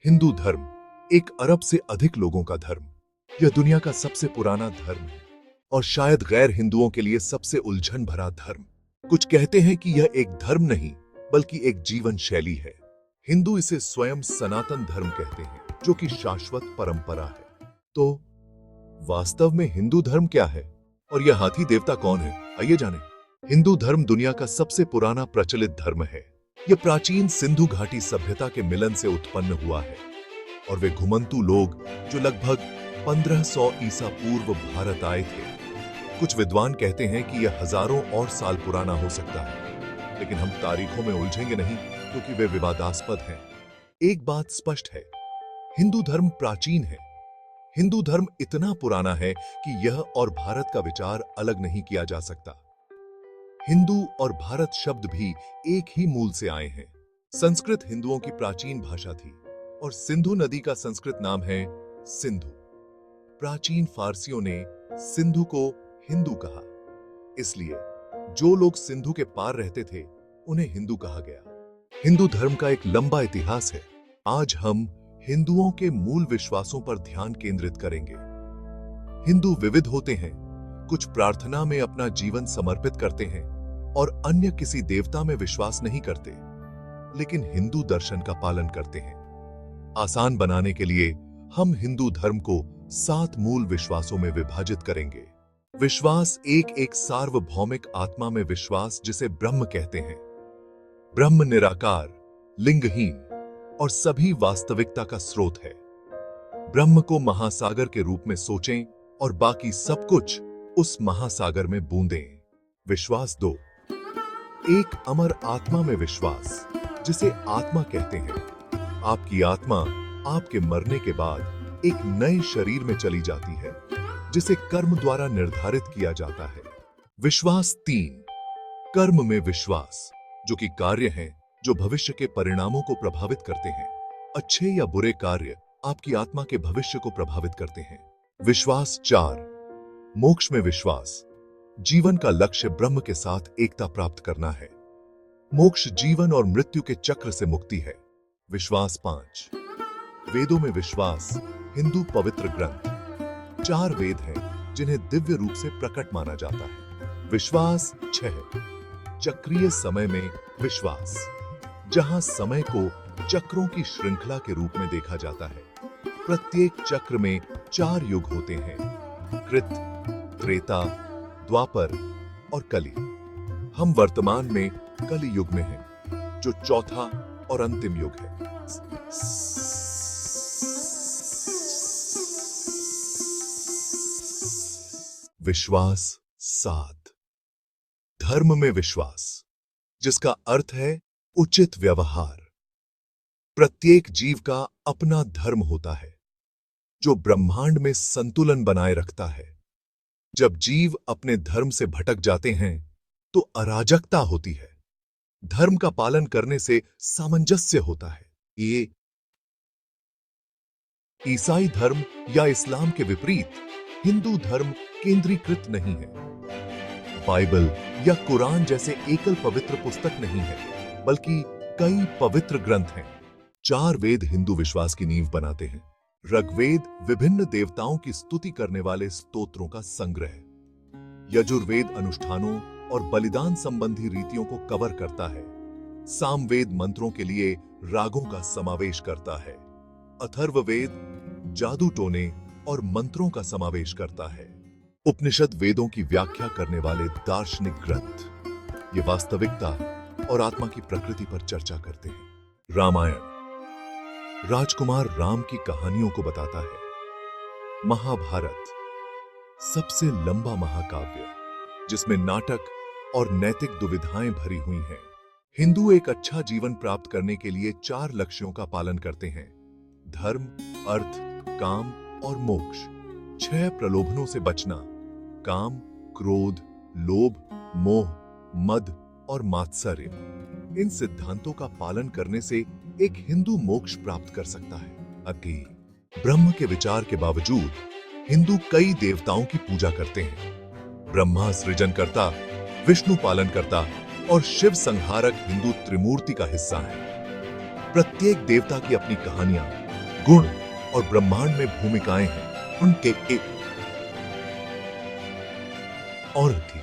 हिंदू धर्म एक अरब से अधिक लोगों का धर्म। यह दुनिया का सबसे पुराना धर्म है और शायद गैर हिंदुओं के लिए सबसे उलझन भरा धर्म। कुछ कहते हैं कि यह एक धर्म नहीं बल्कि एक जीवन शैली है। हिंदू इसे स्वयं सनातन धर्म कहते हैं, जो कि शाश्वत परंपरा है। तो वास्तव में हिंदू धर्म क्या है और यह हाथी देवता कौन है, आइए जानें। हिंदू धर्म दुनिया का सबसे पुराना प्रचलित धर्म है। यह प्राचीन सिंधु घाटी सभ्यता के मिलन से उत्पन्न हुआ है और वे घुमंतु लोग जो लगभग 1500 ईसा पूर्व भारत आए थे। कुछ विद्वान कहते हैं कि यह हजारों और साल पुराना हो सकता है, लेकिन हम तारीखों में उलझेंगे नहीं क्योंकि वे विवादास्पद हैं। एक बात स्पष्ट है, हिंदू धर्म प्राचीन है। हिंदू धर्म इतना पुराना है कि यह और भारत का विचार अलग नहीं किया जा सकता। हिंदू और भारत शब्द भी एक ही मूल से आए हैं। संस्कृत हिंदुओं की प्राचीन भाषा थी और सिंधु नदी का संस्कृत नाम है सिंधु। प्राचीन फारसियों ने सिंधु को हिंदू कहा, इसलिए जो लोग सिंधु के पार रहते थे उन्हें हिंदू कहा गया। हिंदू धर्म का एक लंबा इतिहास है। आज हम हिंदुओं के मूल विश्वासों पर ध्यान केंद्रित करेंगे। हिंदू विविध होते हैं, कुछ प्रार्थना में अपना जीवन समर्पित करते हैं और अन्य किसी देवता में विश्वास नहीं करते, लेकिन हिंदू दर्शन का पालन करते हैं। आसान बनाने के लिए हम हिंदू धर्म को 7 मूल विश्वासों में विभाजित करेंगे। विश्वास एक सार्वभौमिक आत्मा में विश्वास, जिसे ब्रह्म कहते हैं। ब्रह्म निराकार, लिंगहीन और सभी वास्तविकता का स्रोत है। ब्रह्म को महासागर के रूप में सोचें और बाकी सब कुछ उस महासागर में बूंदें। विश्वास 2, एक अमर आत्मा में विश्वास, जिसे आत्मा कहते हैं। आपकी आत्मा आपके मरने के बाद एक नए शरीर में चली जाती है, जिसे कर्म द्वारा निर्धारित किया जाता है। विश्वास 3, कर्म में विश्वास, जो कि कार्य हैं जो भविष्य के परिणामों को प्रभावित करते हैं। अच्छे या बुरे कार्य आपकी आत्मा के भविष्य को प्रभावित करते हैं। विश्वास 4, मोक्ष में विश्वास, जीवन का लक्ष्य ब्रह्म के साथ एकता प्राप्त करना है। मोक्ष जीवन और मृत्यु के चक्र से मुक्ति है। विश्वास 5, वेदों में विश्वास, हिंदू पवित्र ग्रंथ। 4 वेद हैं जिन्हें दिव्य रूप से प्रकट माना जाता है। विश्वास 6, चक्रीय समय में विश्वास, जहां समय को चक्रों की श्रृंखला के रूप में देखा जाता है। प्रत्येक चक्र में 4 युग होते हैं, कृत, त्रेता, द्वापर और कली। हम वर्तमान में कली युग में हैं, जो चौथा और अंतिम युग है। विश्वास 7, धर्म में विश्वास, जिसका अर्थ है उचित व्यवहार। प्रत्येक जीव का अपना धर्म होता है, जो ब्रह्मांड में संतुलन बनाए रखता है। जब जीव अपने धर्म से भटक जाते हैं तो अराजकता होती है। धर्म का पालन करने से सामंजस्य होता है। ये ईसाई धर्म या इस्लाम के विपरीत हिंदू धर्म केंद्रीकृत नहीं है। बाइबल या कुरान जैसे एकल पवित्र पुस्तक नहीं है, बल्कि कई पवित्र ग्रंथ हैं। 4 वेद हिंदू विश्वास की नींव बनाते हैं। ऋग्वेद विभिन्न देवताओं की स्तुति करने वाले स्तोत्रों का संग्रह। यजुर्वेद अनुष्ठानों और बलिदान संबंधी रीतियों को कवर करता है। सामवेद मंत्रों के लिए रागों का समावेश करता है। अथर्ववेद जादू टोने और मंत्रों का समावेश करता है। उपनिषद वेदों की व्याख्या करने वाले दार्शनिक ग्रंथ। ये वास्तविकता और आत्मा की प्रकृति पर चर्चा करते हैं। रामायण राजकुमार राम की कहानियों को बताता है। महाभारत सबसे लंबा महाकाव्य, जिसमें नाटक और नैतिक दुविधाएं भरी हुई हैं। हिंदू एक अच्छा जीवन प्राप्त करने के लिए 4 लक्ष्यों का पालन करते हैं: धर्म, अर्थ, काम और मोक्ष। 6 प्रलोभनों से बचना: काम, क्रोध, लोभ, मोह, मद और मात्सर्य। इन सिद्धांतों का पालन करने से एक हिंदू मोक्ष प्राप्त कर सकता है। अति ब्रह्म के विचार के बावजूद हिंदू कई देवताओं की पूजा करते हैं। ब्रह्मा सृजनकर्ता, विष्णु पालनकर्ता और शिव संहारक हिंदू त्रिमूर्ति का हिस्सा है। प्रत्येक देवता की अपनी कहानियां गुण और ब्रह्मांड में भूमिकाएं हैं उनके एक और थी।